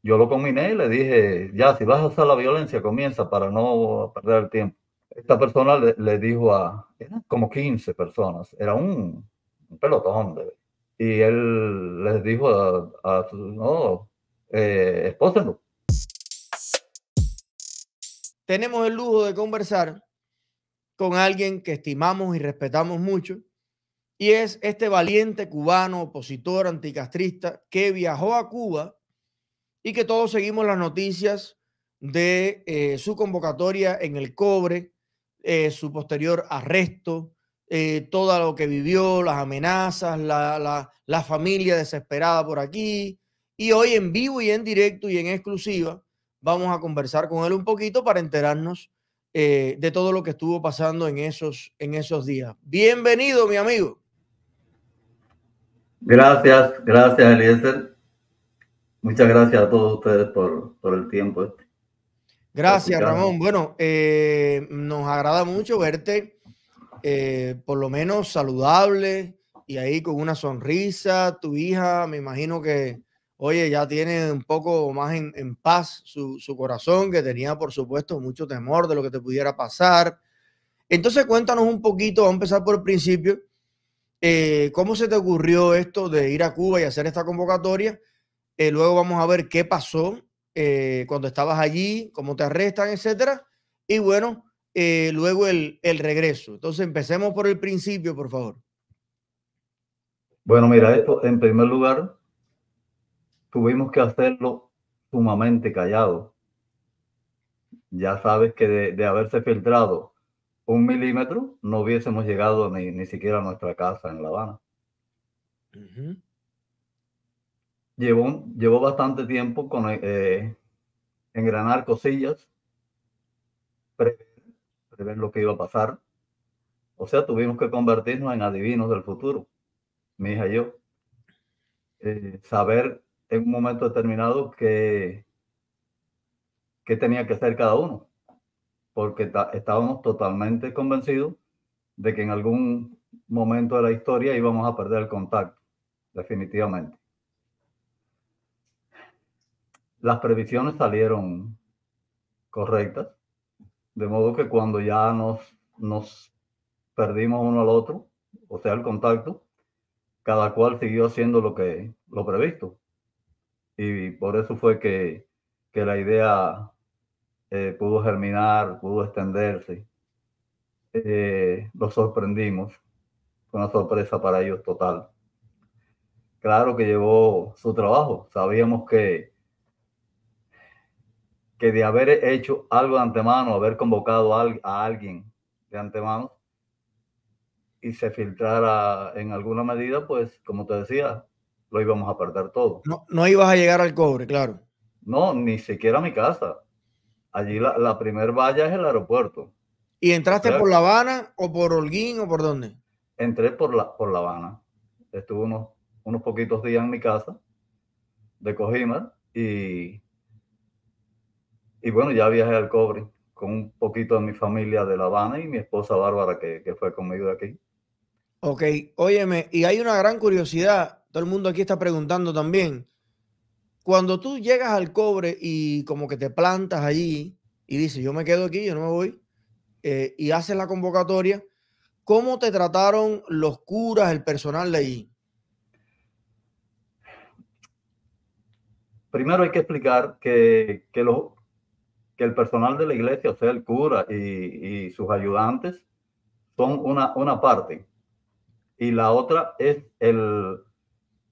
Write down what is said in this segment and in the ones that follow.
yo lo combiné y le dije, ya, si vas a usar la violencia, comienza para no perder el tiempo. Esta persona le dijo eran como 15 personas, era un pelotón. Y él les dijo no, espósenlo. Tenemos el lujo de conversar con alguien que estimamos y respetamos mucho, y es este valiente cubano opositor anticastrista que viajó a Cuba y que todos seguimos las noticias de su convocatoria en el Cobre, su posterior arresto, todo lo que vivió, las amenazas, la familia desesperada por aquí. Y hoy en vivo y en directo y en exclusiva vamos a conversar con él un poquito para enterarnos de todo lo que estuvo pasando en esos días. Bienvenido, mi amigo. Gracias, gracias, Eliezer. Muchas gracias a todos ustedes por el tiempo, por Gracias, escucharme. Ramón. Bueno, nos agrada mucho verte por lo menos saludable y ahí con una sonrisa. Tu hija, me imagino que, oye, ya tiene un poco más en paz su corazón, que tenía, por supuesto, mucho temor de lo que te pudiera pasar. Entonces, cuéntanos un poquito, vamos a empezar por el principio. ¿Cómo se te ocurrió esto de ir a Cuba y hacer esta convocatoria? Luego vamos a ver qué pasó cuando estabas allí, cómo te arrestan, etcétera. Y bueno, luego el regreso. Entonces empecemos por el principio, por favor. Bueno, mira, esto en primer lugar tuvimos que hacerlo sumamente callado. Ya sabes que de haberse filtrado 1 milímetro, no hubiésemos llegado ni siquiera a nuestra casa en La Habana. Ujú. Llevó bastante tiempo engranar cosillas, prever, prever lo que iba a pasar. O sea, tuvimos que convertirnos en adivinos del futuro, mi hija y yo. Saber en un momento determinado qué tenía que hacer cada uno, porque estábamos totalmente convencidos de que en algún momento de la historia íbamos a perder el contacto, definitivamente. Las previsiones salieron correctas, de modo que cuando ya nos perdimos uno al otro, o sea, el contacto, cada cual siguió haciendo lo previsto. Y por eso fue que la idea pudo germinar, pudo extenderse. Los sorprendimos, fue una sorpresa para ellos total. Claro que llevó su trabajo, sabíamos que de haber hecho algo de antemano, haber convocado a alguien de antemano y se filtrara en alguna medida, pues como te decía, lo íbamos a perder todo. No, no ibas a llegar al Cobre, claro. No, ni siquiera a mi casa. Allí la primer valla es el aeropuerto. ¿Y O entraste sea, por La Habana o por Holguín o por dónde? entré por La Habana. Estuve unos poquitos días en mi casa de Cojimar y bueno, ya viajé al Cobre con un poquito de mi familia de La Habana y mi esposa Bárbara que fue conmigo de aquí. Ok, óyeme, y hay una gran curiosidad, todo el mundo aquí está preguntando también. Cuando tú llegas al Cobre y como que te plantas allí y dices, yo me quedo aquí, yo no me voy, y haces la convocatoria, ¿cómo te trataron los curas, el personal de allí? Primero hay que explicar que el personal de la iglesia, o sea, el cura y sus ayudantes, son una parte. Y la otra es el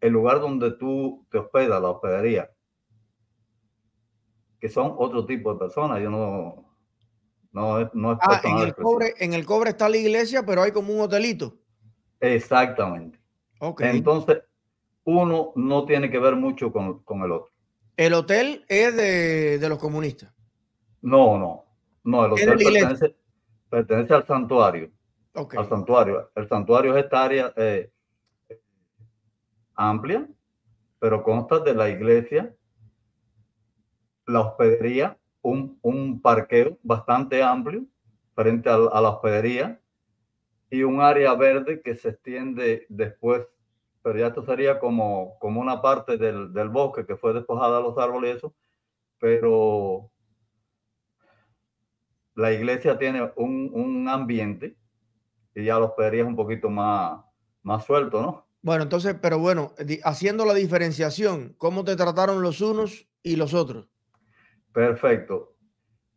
lugar donde tú te hospedas, la hospedería, que son otro tipo de personas. Yo no es Ah, personal exclusivo. En el Cobre está la iglesia, pero hay como un hotelito. Exactamente. Ok. Entonces, uno no tiene que ver mucho con el otro. El hotel es de los comunistas. No, no, no, el Es de hotel la iglesia. pertenece al santuario. Ok. Al santuario. El santuario es esta área amplia, pero consta de la iglesia, la hospedería, un parqueo bastante amplio frente a la hospedería y un área verde que se extiende después pero ya esto sería como una parte del bosque que fue despojada de los árboles y eso, pero la iglesia tiene un ambiente y ya la hospedería es un poquito más suelto, ¿no? Bueno, entonces, pero bueno, haciendo la diferenciación, ¿cómo te trataron los unos y los otros? Perfecto.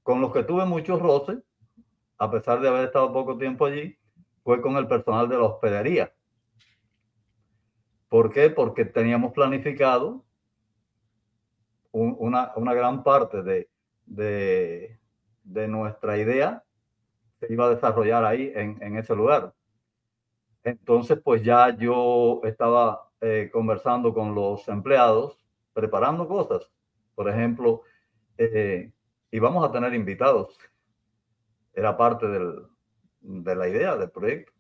Con los que tuve muchos roces, a pesar de haber estado poco tiempo allí, fue con el personal de la hospedería. ¿Por qué? Porque teníamos planificado una gran parte de nuestra idea se iba a desarrollar ahí en ese lugar. Entonces, pues ya yo estaba conversando con los empleados, preparando cosas. Por ejemplo, íbamos a tener invitados. Era parte de la idea del proyecto.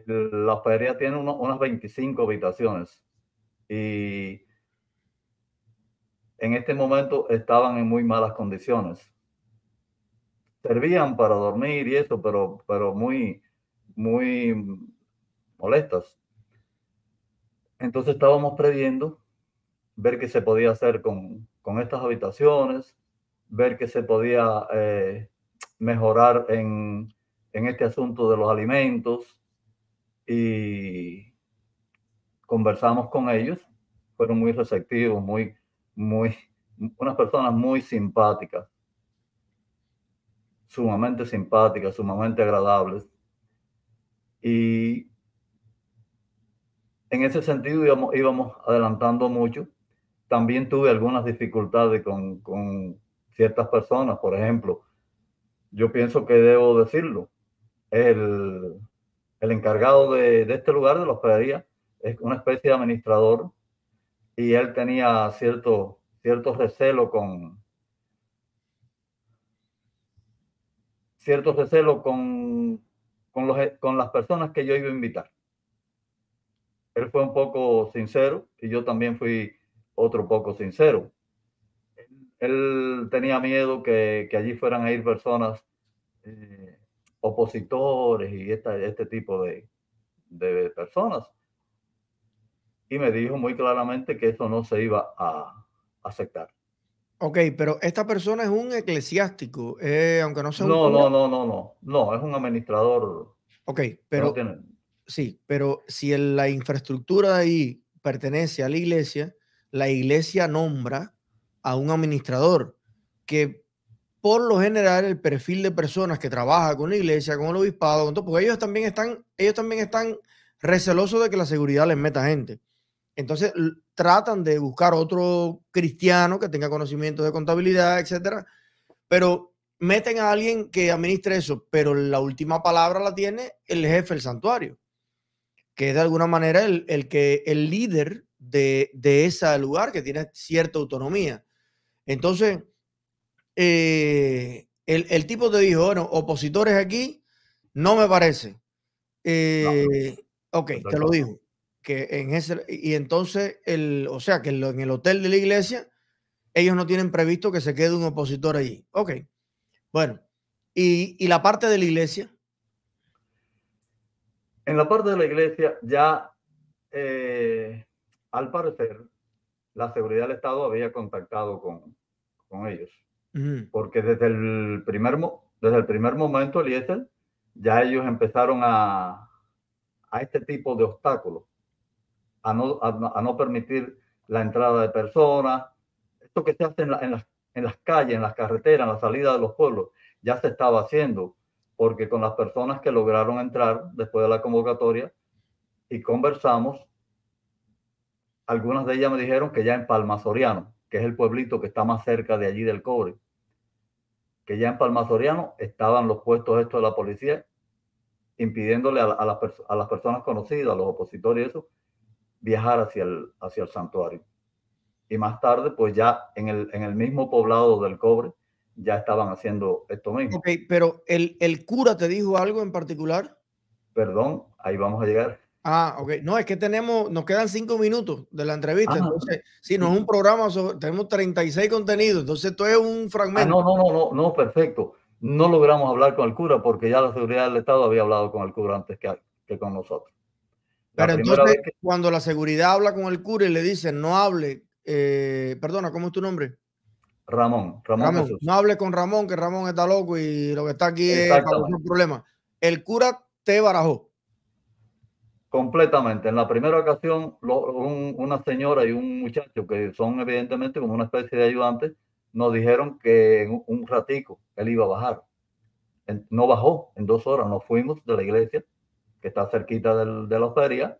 La hospedería tiene unas 25 habitaciones y en este momento estaban en muy malas condiciones. Servían para dormir y eso, pero muy molestas. Entonces estábamos previendo ver qué se podía hacer con estas habitaciones, ver qué se podía mejorar en este asunto de los alimentos y conversamos con ellos. Fueron muy receptivos, unas personas muy simpáticas, sumamente agradables. Y en ese sentido íbamos adelantando mucho. También tuve algunas dificultades con ciertas personas. Por ejemplo, yo pienso que debo decirlo, el encargado de este lugar, de la hospedería, es una especie de administrador y él tenía cierto recelo con las personas que yo iba a invitar. Él fue un poco sincero y yo también fui otro poco sincero. Él tenía miedo que allí fueran a ir personas opositores y este tipo de personas. Y me dijo muy claramente que eso no se iba a aceptar. Ok, pero esta persona es un eclesiástico, aunque no sea un No, cura. no, no, no, no. No, es un administrador Ok, que no pero tiene. sí, pero si la infraestructura de ahí pertenece a la iglesia nombra a un administrador que por lo general el perfil de personas que trabaja con la iglesia, con el obispado, con todo, porque ellos también están recelosos de que la seguridad les meta gente. Entonces tratan de buscar otro cristiano que tenga conocimiento de contabilidad, etcétera, pero meten a alguien que administre eso, pero la última palabra la tiene el jefe del santuario, que es de alguna manera el líder de ese lugar, que tiene cierta autonomía. Entonces, el tipo te dijo, bueno, opositores aquí, no me parece. No, Ok, es te lo verdad. dijo. Que en ese, y entonces, o sea, que en el hotel de la iglesia, ellos no tienen previsto que se quede un opositor allí. Ok, bueno. Y la parte de la iglesia. En la parte de la iglesia ya, al parecer, la seguridad del Estado había contactado con ellos. Ujú. Porque desde el primer momento, Eliezer, ya ellos empezaron a este tipo de obstáculos, a no permitir la entrada de personas. Esto que se hace en las calles, en las carreteras, en la salida de los pueblos, ya se estaba haciendo, porque con las personas que lograron entrar después de la convocatoria y conversamos, algunas de ellas me dijeron que ya en Palma Soriano, que es el pueblito que está más cerca de allí del Cobre, que ya en Palma Soriano estaban los puestos estos de la policía impidiéndole a las personas conocidas, a los opositores y eso, viajar hacia el santuario. Y más tarde, pues ya en el mismo poblado del Cobre, ya estaban haciendo esto mismo. Ok, pero el cura te dijo algo en particular. Perdón, ahí vamos a llegar. Ah, ok. No, es que nos quedan 5 minutos de la entrevista. Ah, Entonces, si no es un programa tenemos 36 contenidos. Entonces, esto es un fragmento. no, perfecto. No logramos hablar con el cura porque ya la seguridad del Estado había hablado con el cura antes que con nosotros. Pero primera vez entonces, cuando la seguridad habla con el cura y le dice, no hable, perdona, ¿cómo es tu nombre? Ramón Ramón, Jesús. no hable con Ramón, que Ramón está loco y lo que está aquí es para buscar Exactamente. problemas. El cura te barajó. Completamente. En la primera ocasión, una señora y un muchacho que son evidentemente como una especie de ayudantes, nos dijeron que en un ratico él iba a bajar. No bajó en 2 horas, nos fuimos de la iglesia, que está cerquita de la feria,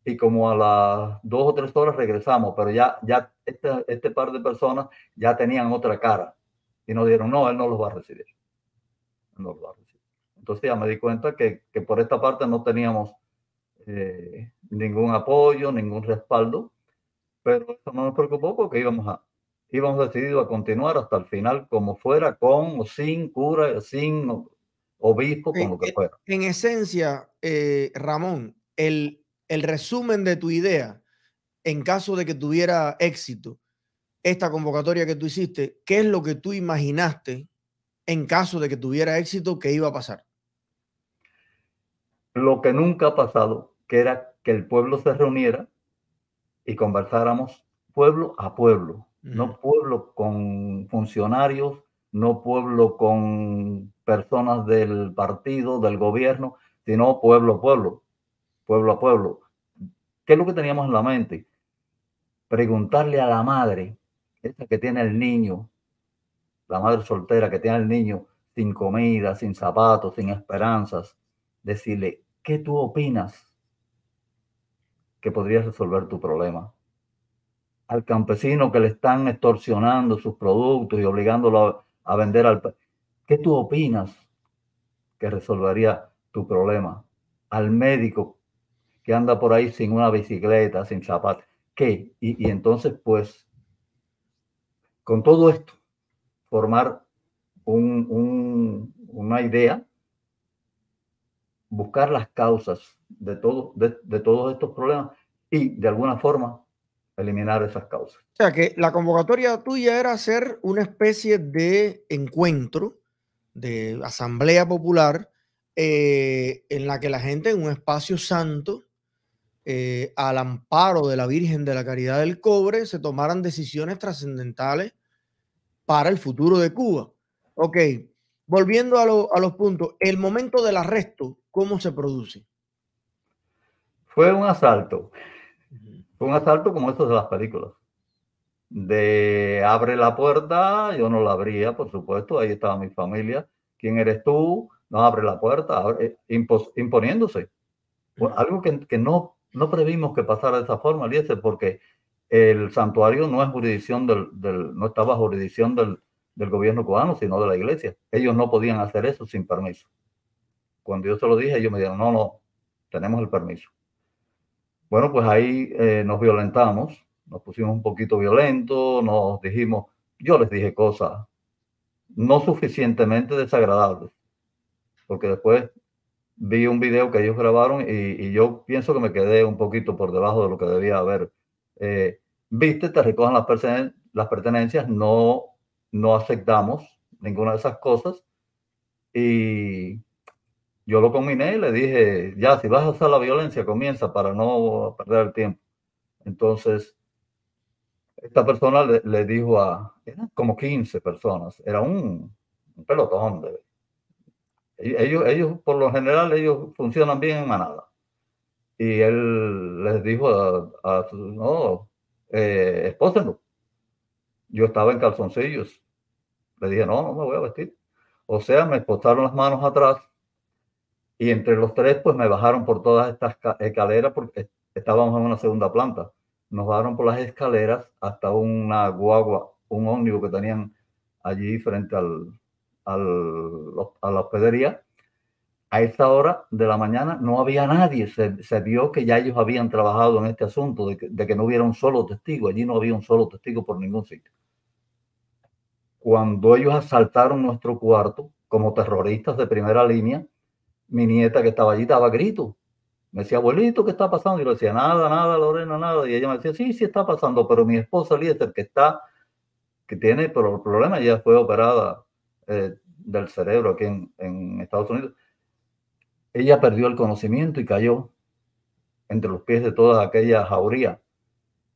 y como a las 2 o 3 horas regresamos, pero ya este par de personas ya tenían otra cara y nos dijeron, no, él no los va a recibir. No los va a recibir. Entonces ya me di cuenta que por esta parte no teníamos ningún apoyo, ningún respaldo, pero eso no nos preocupó porque íbamos decididos a continuar hasta el final, como fuera, con o sin cura, sin obispo, con lo que fuera. En esencia, Ramón, el resumen de tu idea, en caso de que tuviera éxito, esta convocatoria que tú hiciste, ¿qué es lo que tú imaginaste en caso de que tuviera éxito que iba a pasar? Lo que nunca ha pasado, que era que el pueblo se reuniera y conversáramos pueblo a pueblo, no pueblo con funcionarios, no pueblo con personas del partido, del gobierno, sino pueblo a pueblo, pueblo a pueblo. ¿Qué es lo que teníamos en la mente? Preguntarle a la madre, esa que tiene el niño, la madre soltera que tiene el niño sin comida, sin zapatos, sin esperanzas, decirle, ¿qué tú opinas que podría resolver tu problema? Al campesino que le están extorsionando sus productos y obligándolo a vender ¿qué tú opinas que resolvería tu problema? Al médico que anda por ahí sin una bicicleta, sin zapatos, ¿qué? Y entonces, pues, con todo esto, formar una idea, buscar las causas de todos estos problemas y, de alguna forma, eliminar esas causas. O sea, que la convocatoria tuya era hacer una especie de encuentro, de asamblea popular, en la que la gente en un espacio santo, al amparo de la Virgen de la Caridad del Cobre, se tomaran decisiones trascendentales para el futuro de Cuba. Ok, volviendo a los puntos, el momento del arresto, ¿cómo se produce? Fue un asalto. Fue un asalto como esos de las películas. De abre la puerta, yo no la abría, por supuesto, ahí estaba mi familia. ¿Quién eres tú? No abre la puerta, imponiéndose. Algo que no previmos que pasara de esa forma, Eliezer, porque el santuario no es jurisdicción no está bajo jurisdicción del gobierno cubano, sino de la iglesia. Ellos no podían hacer eso sin permiso. Cuando yo se lo dije, ellos me dijeron, no, no, tenemos el permiso. Bueno, pues ahí nos violentamos, nos pusimos un poquito violentos, nos dijimos, yo les dije cosas no suficientemente desagradables, porque después vi un video que ellos grabaron y yo pienso que me quedé un poquito por debajo de lo que debía haber. Viste, te recojan las pertenencias, no aceptamos ninguna de esas cosas y yo lo combiné y le dije, ya, si vas a usar la violencia, comienza para no perder el tiempo. Entonces, esta persona le dijo eran como 15 personas, era un pelotón. Ellos, por lo general, ellos funcionan bien en manada. Y él les dijo no, espósenlo. Yo estaba en calzoncillos. Le dije, no, no me voy a vestir. O sea, me esposaron las manos atrás y entre los tres, pues me bajaron por todas estas escaleras porque estábamos en una segunda planta. Nos bajaron por las escaleras hasta una guagua, un ómnibus que tenían allí frente a la hospedería. A esa hora de la mañana no había nadie. Se vio que ya ellos habían trabajado en este asunto de que no hubiera un solo testigo. Allí no había un solo testigo por ningún sitio. Cuando ellos asaltaron nuestro cuarto como terroristas de primera línea, mi nieta que estaba allí daba gritos. Me decía, abuelito, ¿qué está pasando? Y yo le decía, nada, nada, Lorena, nada. Y ella me decía, sí, sí está pasando, pero mi esposa Eliezer, que tiene problemas, ella fue operada del cerebro aquí en Estados Unidos. Ella perdió el conocimiento y cayó. entre los pies de todas aquellas jaurías.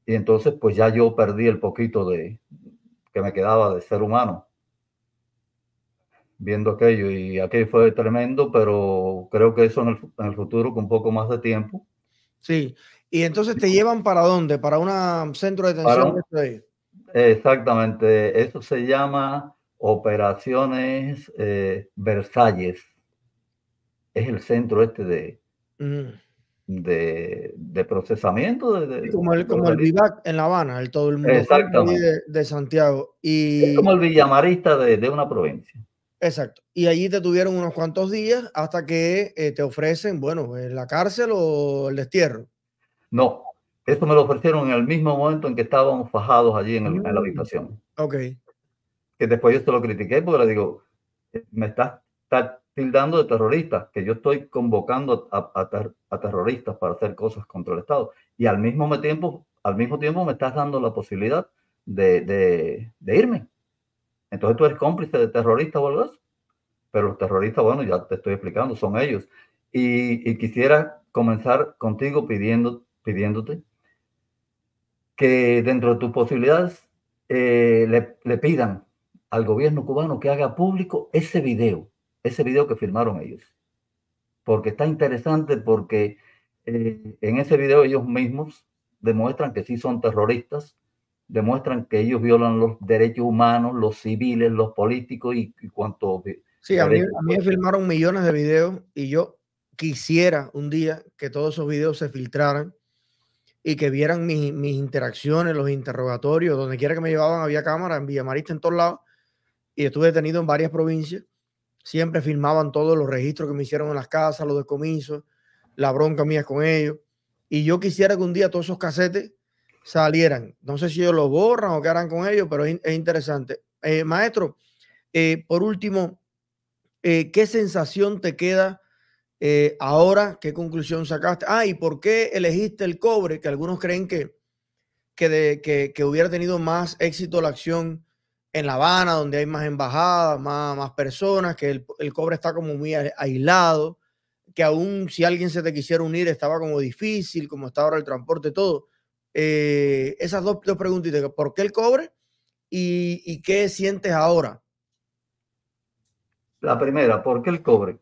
Y entonces pues ya yo perdí el poquito que me quedaba de ser humano viendo aquello, y aquello fue tremendo, pero creo que eso en el futuro, con un poco más de tiempo, Sí. Y entonces te llevan ¿para dónde? Para un centro de para detención de esto de ahí. exactamente, eso se llama Operaciones Versalles, es el centro Mm. de procesamiento Sí, de los como el delitos. Vivac en La Habana, el todo el mundo junto ahí Exactamente, de Santiago. es Y como el villamarista de una provincia. exacto. Y allí te tuvieron unos cuantos días hasta que te ofrecen, bueno, la cárcel o el destierro. No, eso me lo ofrecieron en el mismo momento en que estábamos fajados allí en la Mm, habitación. ok. Que después yo se lo critiqué porque le digo, me estás tildando de terrorista, que yo estoy convocando a terroristas para hacer cosas contra el Estado. Y al mismo tiempo me estás dando la posibilidad de irme. Entonces tú eres cómplice de terroristas o algo así. Pero los terroristas, bueno, ya te estoy explicando, son ellos. Y quisiera comenzar contigo pidiéndote que dentro de tus posibilidades le pidan al gobierno cubano que haga público ese video que filmaron ellos. Porque está interesante, porque en ese video ellos mismos demuestran que sí son terroristas, demuestran que ellos violan los derechos humanos, los civiles, los políticos y cuanto Sí, derechos a mí me pueden. filmaron millones de videos y yo quisiera un día que todos esos videos se filtraran y que vieran mis interacciones, los interrogatorios, donde quiera que me llevaban había cámara, en Villamarista, en todos lados, y estuve detenido en varias provincias. Siempre filmaban todos los registros que me hicieron en las casas, los decomisos, la bronca mía con ellos. Y yo quisiera que un día todos esos casetes salieran. No sé si ellos los borran o qué harán con ellos, pero es interesante. Maestro, por último, ¿qué sensación te queda ahora? ¿Qué conclusión sacaste? Ah, ¿y por qué elegiste el cobre? Que algunos creen que hubiera tenido más éxito la acción en La Habana, donde hay más embajadas, más personas, que el cobre está como muy aislado, que aún si alguien se te quisiera unir estaba como difícil, como está ahora el transporte, todo. Esas dos preguntitas, ¿por qué el cobre y qué sientes ahora? La primera, ¿por qué el cobre?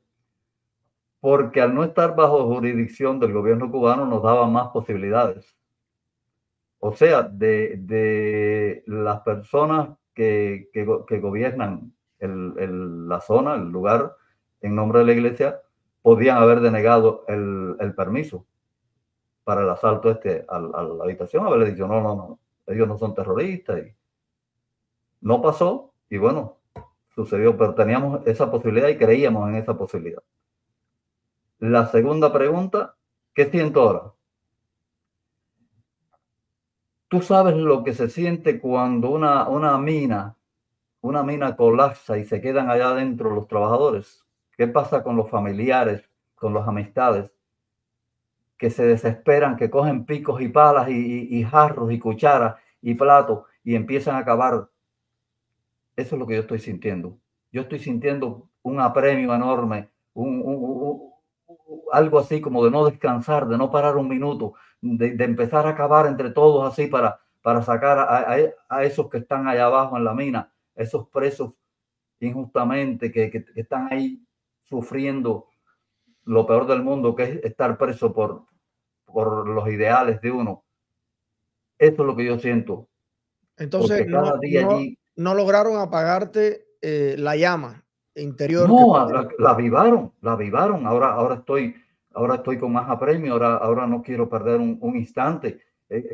Porque al no estar bajo jurisdicción del gobierno cubano nos daba más posibilidades. O sea, de las personas que gobiernan la zona, el lugar, en nombre de la iglesia, podían haber denegado el permiso para el asalto a la habitación, haberle dicho, no, no, no, ellos no son terroristas. Y no pasó, y bueno, sucedió, pero teníamos esa posibilidad y creíamos en esa posibilidad. La segunda pregunta, ¿qué siento ahora? Tú sabes lo que se siente cuando una mina colapsa y se quedan allá adentro los trabajadores. ¿Qué pasa con los familiares, con las amistades, que se desesperan, que cogen picos y palas y jarros y cucharas y platos y empiezan a cavar? Eso es lo que yo estoy sintiendo. Yo estoy sintiendo un apremio enorme, algo así como de no descansar, de no parar un minuto, de empezar a cavar entre todos así para sacar a esos que están allá abajo en la mina, esos presos injustamente que están ahí sufriendo lo peor del mundo, que es estar preso por los ideales de uno. Esto es lo que yo siento, Entonces, porque cada día allí, no lograron apagarte la llama interior que... no, la avivaron. Ahora estoy con más apremio, ahora no quiero perder un instante,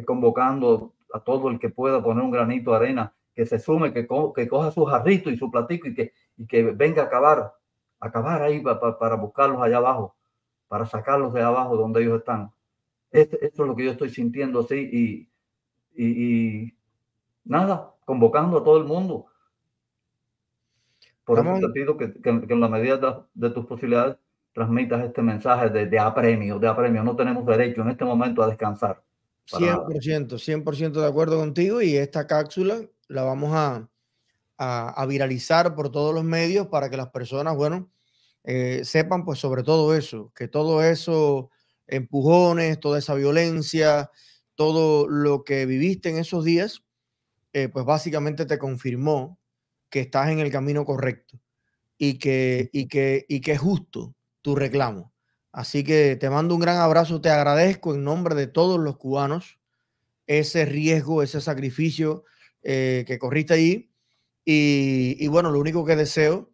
convocando a todo el que pueda poner un granito de arena, que se sume, que coja su jarrito y su platico y que venga a cavar ahí para buscarlos allá abajo, para sacarlos de abajo donde ellos están. Esto es lo que yo estoy sintiendo así y nada, convocando a todo el mundo. Por eso Ramón, te pido que en la medida de tus posibilidades transmitas este mensaje de apremio, de apremio. No tenemos derecho en este momento a descansar, para nada. 100% de acuerdo contigo y esta cápsula la vamos a viralizar por todos los medios para que las personas, bueno, sepan pues sobre todo eso, que todo eso empujones, toda esa violencia, todo lo que viviste en esos días, pues básicamente te confirmó que estás en el camino correcto y que es justo tu reclamo. Así que te mando un gran abrazo, te agradezco en nombre de todos los cubanos ese riesgo, ese sacrificio que corriste allí. Y bueno, lo único que deseo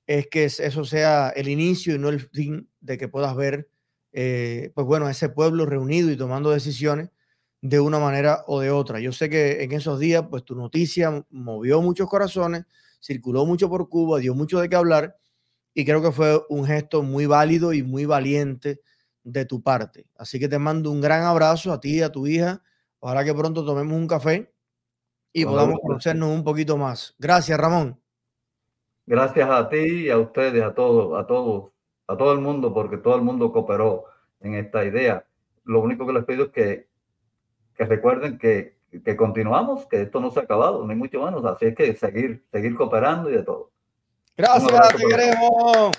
es que eso sea el inicio y no el fin de que puedas ver, pues bueno, a ese pueblo reunido y tomando decisiones de una manera o de otra. Yo sé que en esos días, pues tu noticia movió muchos corazones, circuló mucho por Cuba, dio mucho de qué hablar y creo que fue un gesto muy válido y muy valiente de tu parte. Así que te mando un gran abrazo a ti y a tu hija. Ojalá que pronto tomemos un café y podamos conocernos un poquito más. Gracias, Ramón. Gracias a ti y a ustedes, a todo el mundo, porque todo el mundo cooperó en esta idea. Lo único que les pido es que recuerden que continuamos, que esto no se ha acabado, ni mucho menos. Así es que seguir cooperando y de todo. Gracias, te queremos.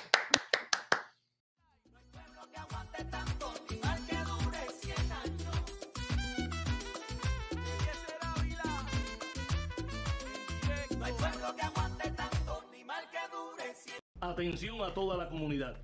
Atención a toda la comunidad.